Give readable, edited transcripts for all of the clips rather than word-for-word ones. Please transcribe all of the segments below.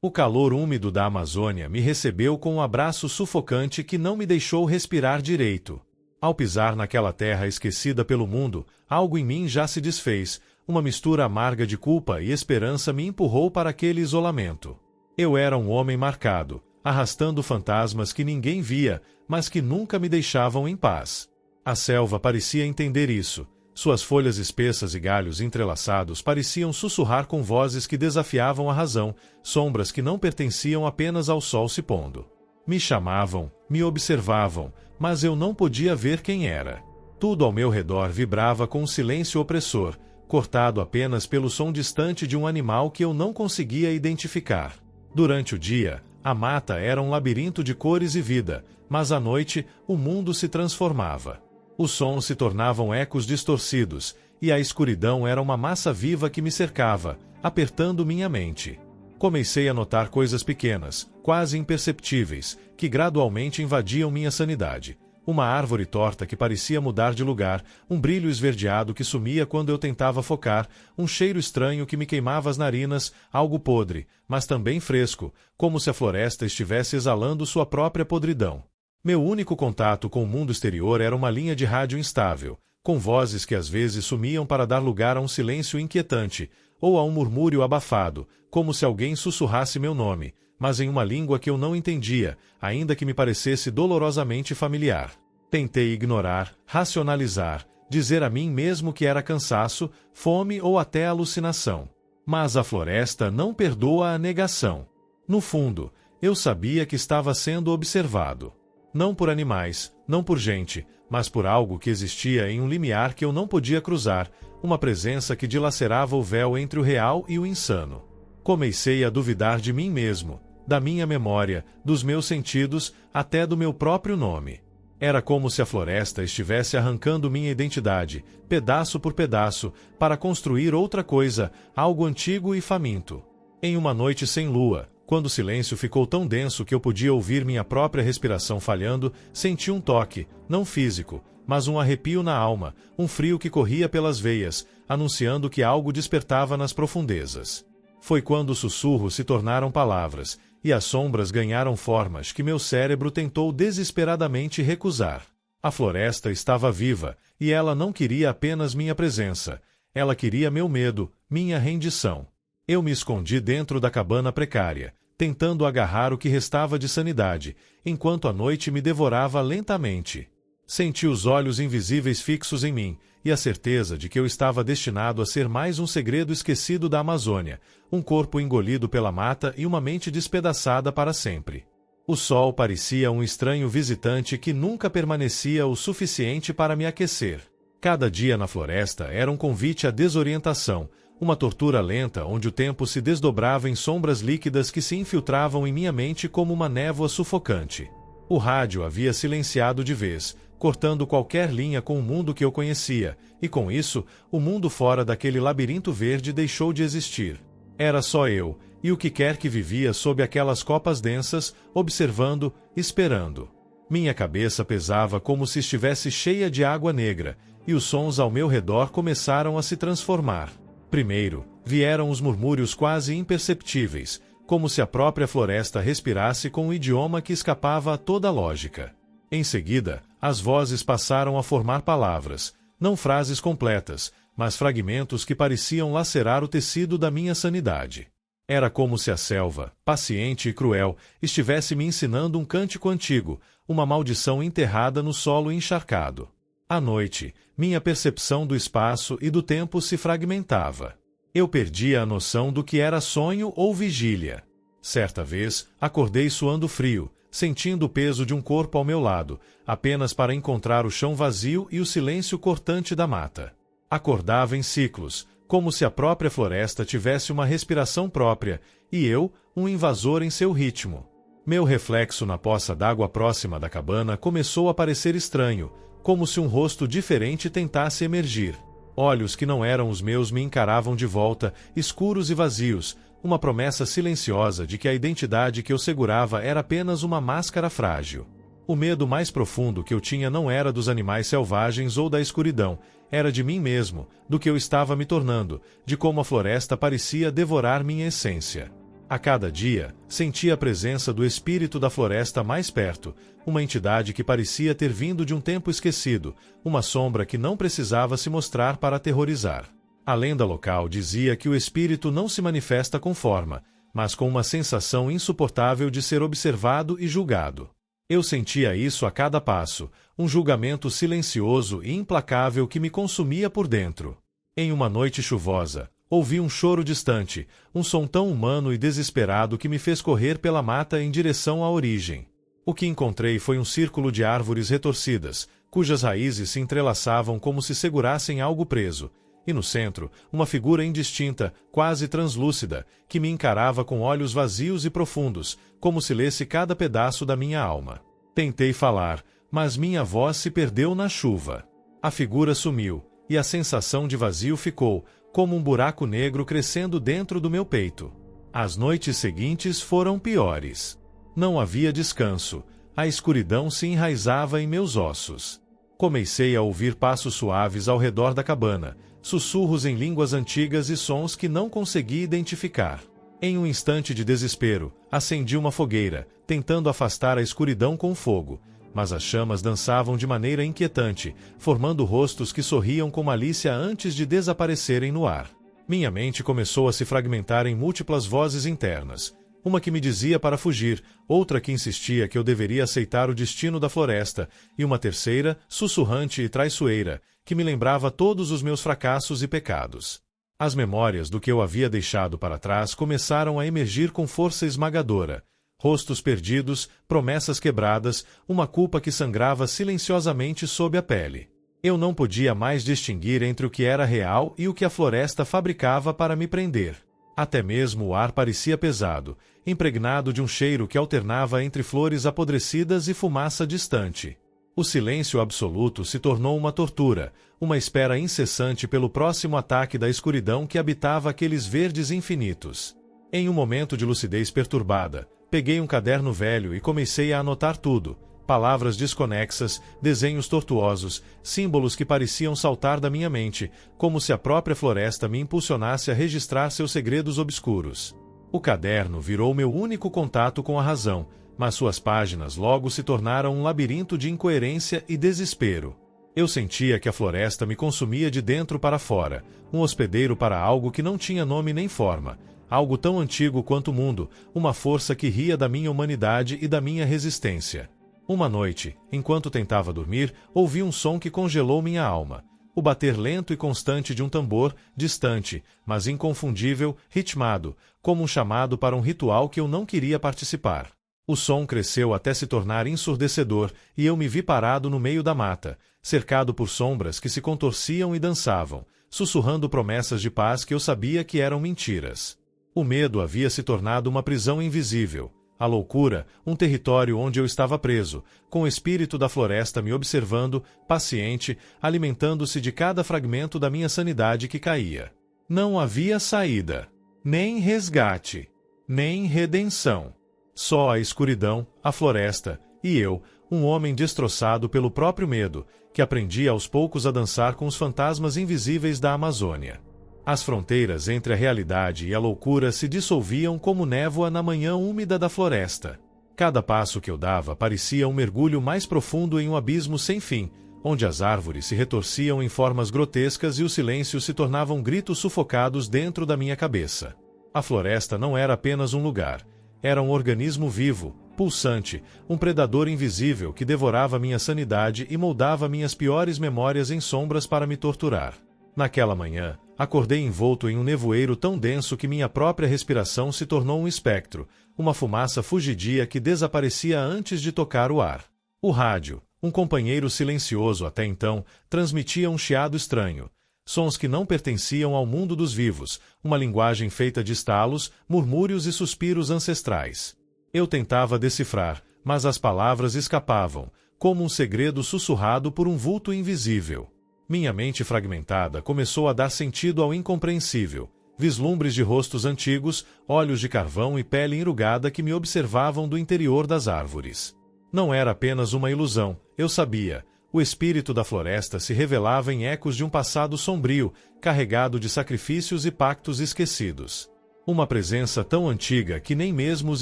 O calor úmido da Amazônia me recebeu com um abraço sufocante que não me deixou respirar direito. Ao pisar naquela terra esquecida pelo mundo, algo em mim já se desfez, uma mistura amarga de culpa e esperança me empurrou para aquele isolamento. Eu era um homem marcado, arrastando fantasmas que ninguém via, mas que nunca me deixavam em paz. A selva parecia entender isso. Suas folhas espessas e galhos entrelaçados pareciam sussurrar com vozes que desafiavam a razão, sombras que não pertenciam apenas ao sol se pondo. Me chamavam, me observavam, mas eu não podia ver quem era. Tudo ao meu redor vibrava com um silêncio opressor, cortado apenas pelo som distante de um animal que eu não conseguia identificar. Durante o dia, a mata era um labirinto de cores e vida, mas à noite, o mundo se transformava. Os sons se tornavam ecos distorcidos, e a escuridão era uma massa viva que me cercava, apertando minha mente. Comecei a notar coisas pequenas, quase imperceptíveis, que gradualmente invadiam minha sanidade. Uma árvore torta que parecia mudar de lugar, um brilho esverdeado que sumia quando eu tentava focar, um cheiro estranho que me queimava as narinas, algo podre, mas também fresco, como se a floresta estivesse exalando sua própria podridão. Meu único contato com o mundo exterior era uma linha de rádio instável, com vozes que às vezes sumiam para dar lugar a um silêncio inquietante, ou a um murmúrio abafado, como se alguém sussurrasse meu nome, mas em uma língua que eu não entendia, ainda que me parecesse dolorosamente familiar. Tentei ignorar, racionalizar, dizer a mim mesmo que era cansaço, fome ou até alucinação. Mas a floresta não perdoa a negação. No fundo, eu sabia que estava sendo observado. Não por animais, não por gente, mas por algo que existia em um limiar que eu não podia cruzar, uma presença que dilacerava o véu entre o real e o insano. Comecei a duvidar de mim mesmo, da minha memória, dos meus sentidos, até do meu próprio nome. Era como se a floresta estivesse arrancando minha identidade, pedaço por pedaço, para construir outra coisa, algo antigo e faminto. Em uma noite sem lua, quando o silêncio ficou tão denso que eu podia ouvir minha própria respiração falhando, senti um toque, não físico, mas um arrepio na alma, um frio que corria pelas veias, anunciando que algo despertava nas profundezas. Foi quando os sussurros se tornaram palavras, e as sombras ganharam formas que meu cérebro tentou desesperadamente recusar. A floresta estava viva, e ela não queria apenas minha presença, ela queria meu medo, minha rendição. Eu me escondi dentro da cabana precária, tentando agarrar o que restava de sanidade, enquanto a noite me devorava lentamente. Senti os olhos invisíveis fixos em mim, e a certeza de que eu estava destinado a ser mais um segredo esquecido da Amazônia, um corpo engolido pela mata e uma mente despedaçada para sempre. O sol parecia um estranho visitante que nunca permanecia o suficiente para me aquecer. Cada dia na floresta era um convite à desorientação, uma tortura lenta onde o tempo se desdobrava em sombras líquidas que se infiltravam em minha mente como uma névoa sufocante. O rádio havia silenciado de vez, cortando qualquer linha com o mundo que eu conhecia, e com isso, o mundo fora daquele labirinto verde deixou de existir. Era só eu, e o que quer que vivia sob aquelas copas densas, observando, esperando. Minha cabeça pesava como se estivesse cheia de água negra, e os sons ao meu redor começaram a se transformar. Primeiro, vieram os murmúrios quase imperceptíveis, como se a própria floresta respirasse com um idioma que escapava a toda lógica. Em seguida, as vozes passaram a formar palavras, não frases completas, mas fragmentos que pareciam lacerar o tecido da minha sanidade. Era como se a selva, paciente e cruel, estivesse me ensinando um cântico antigo, uma maldição enterrada no solo encharcado. À noite, minha percepção do espaço e do tempo se fragmentava. Eu perdia a noção do que era sonho ou vigília. Certa vez, acordei suando frio, sentindo o peso de um corpo ao meu lado, apenas para encontrar o chão vazio e o silêncio cortante da mata. Acordava em ciclos, como se a própria floresta tivesse uma respiração própria, e eu, um invasor em seu ritmo. Meu reflexo na poça d'água próxima da cabana começou a parecer estranho, como se um rosto diferente tentasse emergir. Olhos que não eram os meus me encaravam de volta, escuros e vazios, uma promessa silenciosa de que a identidade que eu segurava era apenas uma máscara frágil. O medo mais profundo que eu tinha não era dos animais selvagens ou da escuridão, era de mim mesmo, do que eu estava me tornando, de como a floresta parecia devorar minha essência. A cada dia, sentia a presença do espírito da floresta mais perto, uma entidade que parecia ter vindo de um tempo esquecido, uma sombra que não precisava se mostrar para aterrorizar. A lenda local dizia que o espírito não se manifesta com forma, mas com uma sensação insuportável de ser observado e julgado. Eu sentia isso a cada passo, um julgamento silencioso e implacável que me consumia por dentro. Em uma noite chuvosa, ouvi um choro distante, um som tão humano e desesperado que me fez correr pela mata em direção à origem. O que encontrei foi um círculo de árvores retorcidas, cujas raízes se entrelaçavam como se segurassem algo preso, e no centro, uma figura indistinta, quase translúcida, que me encarava com olhos vazios e profundos, como se lesse cada pedaço da minha alma. Tentei falar, mas minha voz se perdeu na chuva. A figura sumiu, e a sensação de vazio ficou, como um buraco negro crescendo dentro do meu peito. As noites seguintes foram piores. Não havia descanso, a escuridão se enraizava em meus ossos. Comecei a ouvir passos suaves ao redor da cabana, sussurros em línguas antigas e sons que não consegui identificar. Em um instante de desespero, acendi uma fogueira, tentando afastar a escuridão com fogo, mas as chamas dançavam de maneira inquietante, formando rostos que sorriam com malícia antes de desaparecerem no ar. Minha mente começou a se fragmentar em múltiplas vozes internas, uma que me dizia para fugir, outra que insistia que eu deveria aceitar o destino da floresta, e uma terceira, sussurrante e traiçoeira, que me lembrava todos os meus fracassos e pecados. As memórias do que eu havia deixado para trás começaram a emergir com força esmagadora. Rostos perdidos, promessas quebradas, uma culpa que sangrava silenciosamente sob a pele. Eu não podia mais distinguir entre o que era real e o que a floresta fabricava para me prender. Até mesmo o ar parecia pesado, impregnado de um cheiro que alternava entre flores apodrecidas e fumaça distante. O silêncio absoluto se tornou uma tortura, uma espera incessante pelo próximo ataque da escuridão que habitava aqueles verdes infinitos. Em um momento de lucidez perturbada, peguei um caderno velho e comecei a anotar tudo, palavras desconexas, desenhos tortuosos, símbolos que pareciam saltar da minha mente, como se a própria floresta me impulsionasse a registrar seus segredos obscuros. O caderno virou meu único contato com a razão, mas suas páginas logo se tornaram um labirinto de incoerência e desespero. Eu sentia que a floresta me consumia de dentro para fora, um hospedeiro para algo que não tinha nome nem forma, algo tão antigo quanto o mundo, uma força que ria da minha humanidade e da minha resistência. Uma noite, enquanto tentava dormir, ouvi um som que congelou minha alma. O bater lento e constante de um tambor, distante, mas inconfundível, ritmado, como um chamado para um ritual que eu não queria participar. O som cresceu até se tornar ensurdecedor e eu me vi parado no meio da mata, cercado por sombras que se contorciam e dançavam, sussurrando promessas de paz que eu sabia que eram mentiras. O medo havia se tornado uma prisão invisível. A loucura, um território onde eu estava preso, com o espírito da floresta me observando, paciente, alimentando-se de cada fragmento da minha sanidade que caía. Não havia saída, nem resgate, nem redenção. Só a escuridão, a floresta, e eu, um homem destroçado pelo próprio medo, que aprendia aos poucos a dançar com os fantasmas invisíveis da Amazônia. As fronteiras entre a realidade e a loucura se dissolviam como névoa na manhã úmida da floresta. Cada passo que eu dava parecia um mergulho mais profundo em um abismo sem fim, onde as árvores se retorciam em formas grotescas e o silêncio se tornavam gritos sufocados dentro da minha cabeça. A floresta não era apenas um lugar. Era um organismo vivo, pulsante, um predador invisível que devorava minha sanidade e moldava minhas piores memórias em sombras para me torturar. Naquela manhã, acordei envolto em um nevoeiro tão denso que minha própria respiração se tornou um espectro, uma fumaça fugidia que desaparecia antes de tocar o ar. O rádio, um companheiro silencioso até então, transmitia um chiado estranho. Sons que não pertenciam ao mundo dos vivos, uma linguagem feita de estalos, murmúrios e suspiros ancestrais. Eu tentava decifrar, mas as palavras escapavam, como um segredo sussurrado por um vulto invisível. Minha mente fragmentada começou a dar sentido ao incompreensível. Vislumbres de rostos antigos, olhos de carvão e pele enrugada que me observavam do interior das árvores. Não era apenas uma ilusão, eu sabia. O espírito da floresta se revelava em ecos de um passado sombrio, carregado de sacrifícios e pactos esquecidos. Uma presença tão antiga que nem mesmo os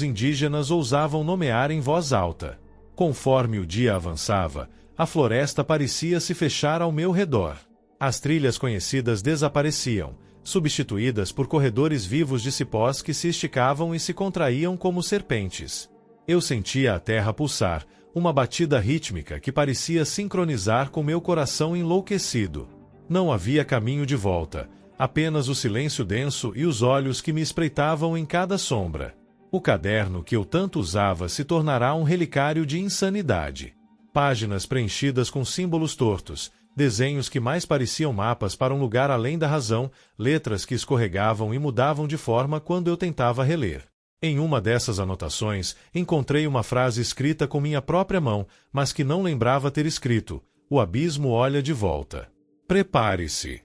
indígenas ousavam nomear em voz alta. Conforme o dia avançava, a floresta parecia se fechar ao meu redor. As trilhas conhecidas desapareciam, substituídas por corredores vivos de cipós que se esticavam e se contraíam como serpentes. Eu sentia a terra pulsar, uma batida rítmica que parecia sincronizar com meu coração enlouquecido. Não havia caminho de volta, apenas o silêncio denso e os olhos que me espreitavam em cada sombra. O caderno que eu tanto usava se tornará um relicário de insanidade. Páginas preenchidas com símbolos tortos, desenhos que mais pareciam mapas para um lugar além da razão, letras que escorregavam e mudavam de forma quando eu tentava reler. Em uma dessas anotações, encontrei uma frase escrita com minha própria mão, mas que não lembrava ter escrito: "O abismo olha de volta. Prepare-se."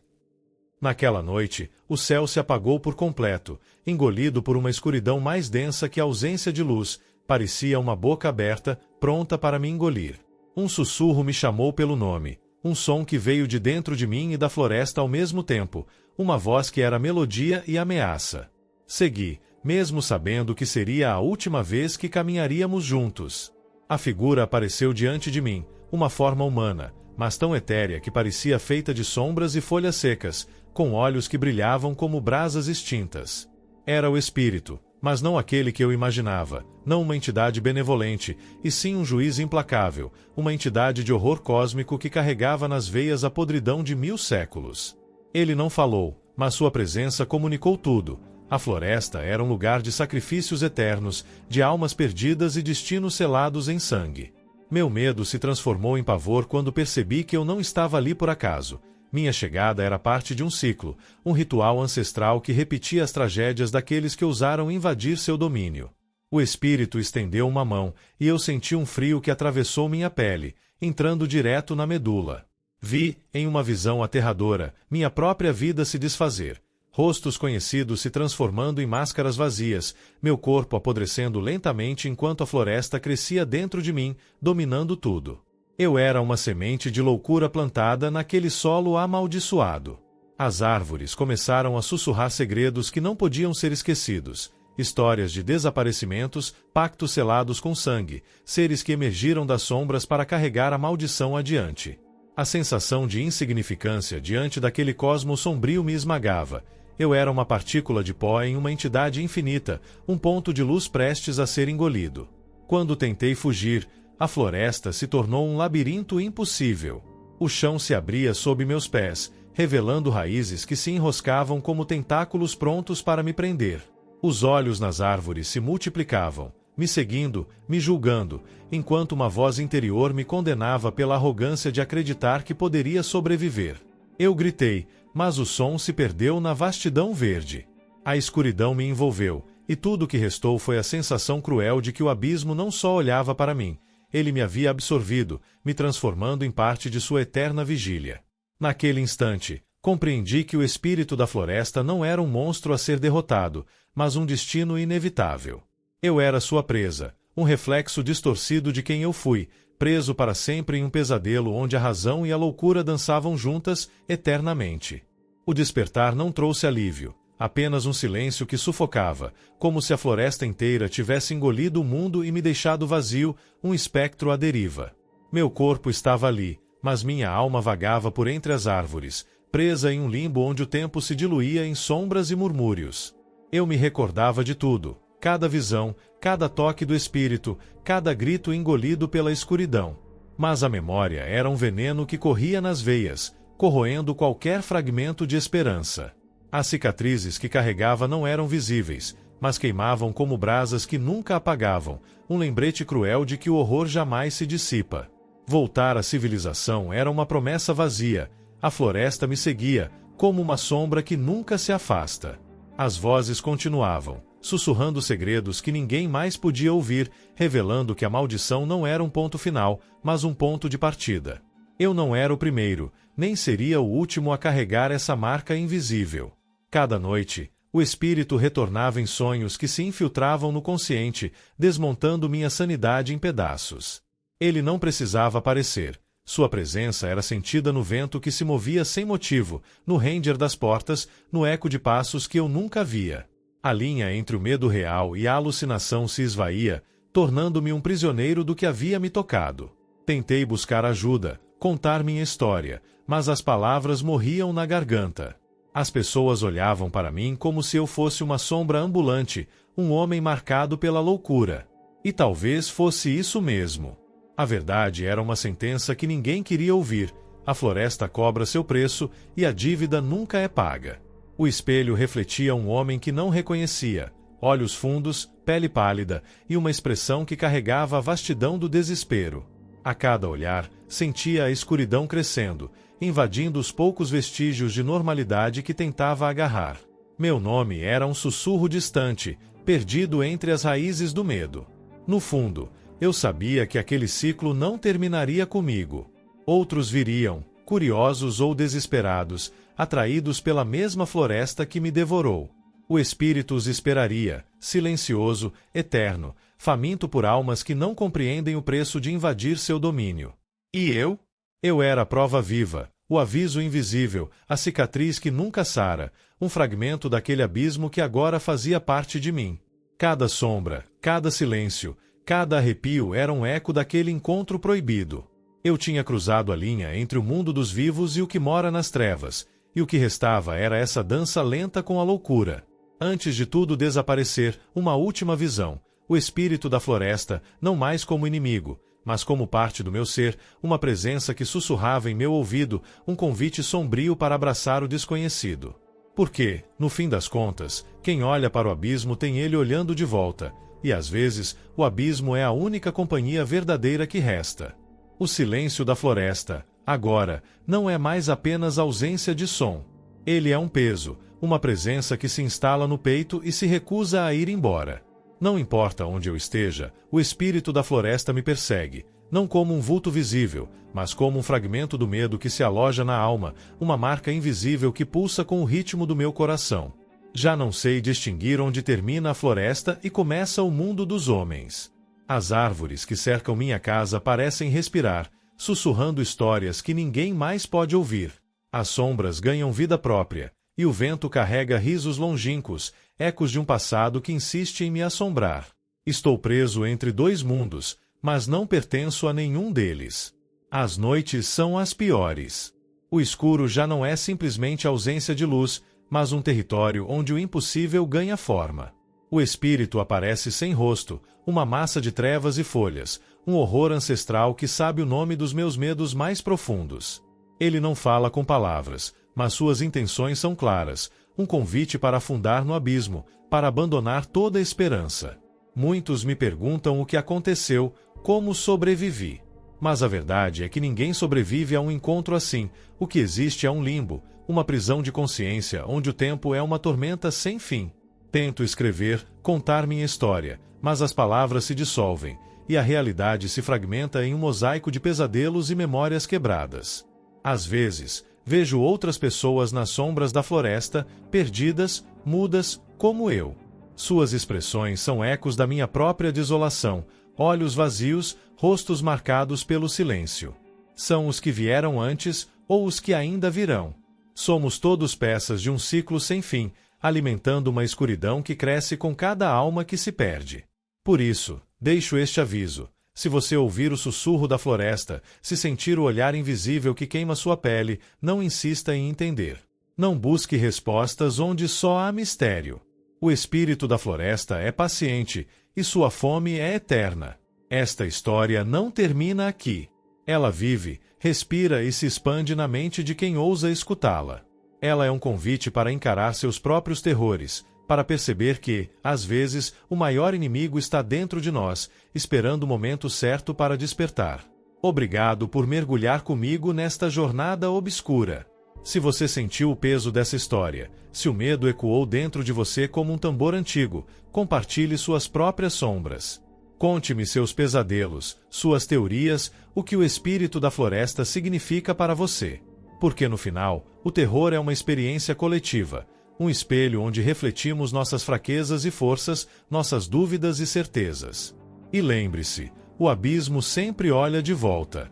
Naquela noite, o céu se apagou por completo, engolido por uma escuridão mais densa que a ausência de luz. Parecia uma boca aberta, pronta para me engolir. Um sussurro me chamou pelo nome, um som que veio de dentro de mim e da floresta ao mesmo tempo, uma voz que era melodia e ameaça. Segui, mesmo sabendo que seria a última vez que caminharíamos juntos. A figura apareceu diante de mim, uma forma humana, mas tão etérea que parecia feita de sombras e folhas secas, com olhos que brilhavam como brasas extintas. Era o espírito, mas não aquele que eu imaginava, não uma entidade benevolente, e sim um juiz implacável, uma entidade de horror cósmico que carregava nas veias a podridão de 1000 séculos. Ele não falou, mas sua presença comunicou tudo. A floresta era um lugar de sacrifícios eternos, de almas perdidas e destinos selados em sangue. Meu medo se transformou em pavor quando percebi que eu não estava ali por acaso. Minha chegada era parte de um ciclo, um ritual ancestral que repetia as tragédias daqueles que ousaram invadir seu domínio. O espírito estendeu uma mão, e eu senti um frio que atravessou minha pele, entrando direto na medula. Vi, em uma visão aterradora, minha própria vida se desfazer. Rostos conhecidos se transformando em máscaras vazias, meu corpo apodrecendo lentamente enquanto a floresta crescia dentro de mim, dominando tudo. Eu era uma semente de loucura plantada naquele solo amaldiçoado. As árvores começaram a sussurrar segredos que não podiam ser esquecidos, histórias de desaparecimentos, pactos selados com sangue, seres que emergiram das sombras para carregar a maldição adiante. A sensação de insignificância diante daquele cosmos sombrio me esmagava. Eu era uma partícula de pó em uma entidade infinita, um ponto de luz prestes a ser engolido. Quando tentei fugir, a floresta se tornou um labirinto impossível. O chão se abria sob meus pés, revelando raízes que se enroscavam como tentáculos prontos para me prender. Os olhos nas árvores se multiplicavam, me seguindo, me julgando, enquanto uma voz interior me condenava pela arrogância de acreditar que poderia sobreviver. Eu gritei, mas o som se perdeu na vastidão verde. A escuridão me envolveu, e tudo o que restou foi a sensação cruel de que o abismo não só olhava para mim, ele me havia absorvido, me transformando em parte de sua eterna vigília. Naquele instante, compreendi que o espírito da floresta não era um monstro a ser derrotado, mas um destino inevitável. Eu era sua presa, um reflexo distorcido de quem eu fui, preso para sempre em um pesadelo onde a razão e a loucura dançavam juntas eternamente. O despertar não trouxe alívio, apenas um silêncio que sufocava, como se a floresta inteira tivesse engolido o mundo e me deixado vazio, um espectro à deriva. Meu corpo estava ali, mas minha alma vagava por entre as árvores, presa em um limbo onde o tempo se diluía em sombras e murmúrios. Eu me recordava de tudo, cada visão, cada toque do espírito, cada grito engolido pela escuridão. Mas a memória era um veneno que corria nas veias, corroendo qualquer fragmento de esperança. As cicatrizes que carregava não eram visíveis, mas queimavam como brasas que nunca apagavam, um lembrete cruel de que o horror jamais se dissipa. Voltar à civilização era uma promessa vazia, a floresta me seguia, como uma sombra que nunca se afasta. As vozes continuavam, sussurrando segredos que ninguém mais podia ouvir, revelando que a maldição não era um ponto final, mas um ponto de partida. Eu não era o primeiro, nem seria o último a carregar essa marca invisível. Cada noite, o espírito retornava em sonhos que se infiltravam no consciente, desmontando minha sanidade em pedaços. Ele não precisava aparecer. Sua presença era sentida no vento que se movia sem motivo, no ranger das portas, no eco de passos que eu nunca via. A linha entre o medo real e a alucinação se esvaía, tornando-me um prisioneiro do que havia me tocado. Tentei buscar ajuda, contar minha história, mas as palavras morriam na garganta. As pessoas olhavam para mim como se eu fosse uma sombra ambulante, um homem marcado pela loucura. E talvez fosse isso mesmo. A verdade era uma sentença que ninguém queria ouvir. A floresta cobra seu preço e a dívida nunca é paga. O espelho refletia um homem que não reconhecia, olhos fundos, pele pálida e uma expressão que carregava a vastidão do desespero. A cada olhar, sentia a escuridão crescendo, invadindo os poucos vestígios de normalidade que tentava agarrar. Meu nome era um sussurro distante, perdido entre as raízes do medo. No fundo, eu sabia que aquele ciclo não terminaria comigo. Outros viriam, curiosos ou desesperados, atraídos pela mesma floresta que me devorou. O espírito os esperaria, silencioso, eterno, faminto por almas que não compreendem o preço de invadir seu domínio. E eu? Eu era a prova viva, o aviso invisível, a cicatriz que nunca sara, um fragmento daquele abismo que agora fazia parte de mim. Cada sombra, cada silêncio, cada arrepio era um eco daquele encontro proibido. Eu tinha cruzado a linha entre o mundo dos vivos e o que mora nas trevas, e o que restava era essa dança lenta com a loucura. Antes de tudo desaparecer, uma última visão, o espírito da floresta, não mais como inimigo, mas como parte do meu ser, uma presença que sussurrava em meu ouvido, um convite sombrio para abraçar o desconhecido. Porque, no fim das contas, quem olha para o abismo tem ele olhando de volta, e às vezes, o abismo é a única companhia verdadeira que resta. O silêncio da floresta, agora, não é mais apenas ausência de som. Ele é um peso, uma presença que se instala no peito e se recusa a ir embora. Não importa onde eu esteja, o espírito da floresta me persegue, não como um vulto visível, mas como um fragmento do medo que se aloja na alma, uma marca invisível que pulsa com o ritmo do meu coração. Já não sei distinguir onde termina a floresta e começa o mundo dos homens. As árvores que cercam minha casa parecem respirar, sussurrando histórias que ninguém mais pode ouvir. As sombras ganham vida própria, e o vento carrega risos longínquos, ecos de um passado que insiste em me assombrar. Estou preso entre dois mundos, mas não pertenço a nenhum deles. As noites são as piores. O escuro já não é simplesmente ausência de luz, mas um território onde o impossível ganha forma. O espírito aparece sem rosto, uma massa de trevas e folhas, um horror ancestral que sabe o nome dos meus medos mais profundos. Ele não fala com palavras, mas suas intenções são claras, um convite para afundar no abismo, para abandonar toda a esperança. Muitos me perguntam o que aconteceu, como sobrevivi. Mas a verdade é que ninguém sobrevive a um encontro assim. O que existe é um limbo, uma prisão de consciência onde o tempo é uma tormenta sem fim. Tento escrever, contar minha história, mas as palavras se dissolvem, e a realidade se fragmenta em um mosaico de pesadelos e memórias quebradas. Às vezes, vejo outras pessoas nas sombras da floresta, perdidas, mudas, como eu. Suas expressões são ecos da minha própria desolação, olhos vazios, rostos marcados pelo silêncio. São os que vieram antes ou os que ainda virão. Somos todos peças de um ciclo sem fim, alimentando uma escuridão que cresce com cada alma que se perde. Por isso, deixo este aviso. Se você ouvir o sussurro da floresta, se sentir o olhar invisível que queima sua pele, não insista em entender. Não busque respostas onde só há mistério. O espírito da floresta é paciente, e sua fome é eterna. Esta história não termina aqui. Ela vive, respira e se expande na mente de quem ousa escutá-la. Ela é um convite para encarar seus próprios terrores, para perceber que, às vezes, o maior inimigo está dentro de nós, esperando o momento certo para despertar. Obrigado por mergulhar comigo nesta jornada obscura. Se você sentiu o peso dessa história, se o medo ecoou dentro de você como um tambor antigo, compartilhe suas próprias sombras. Conte-me seus pesadelos, suas teorias, o que o espírito da floresta significa para você. Porque no final, o terror é uma experiência coletiva, um espelho onde refletimos nossas fraquezas e forças, nossas dúvidas e certezas. E lembre-se, o abismo sempre olha de volta.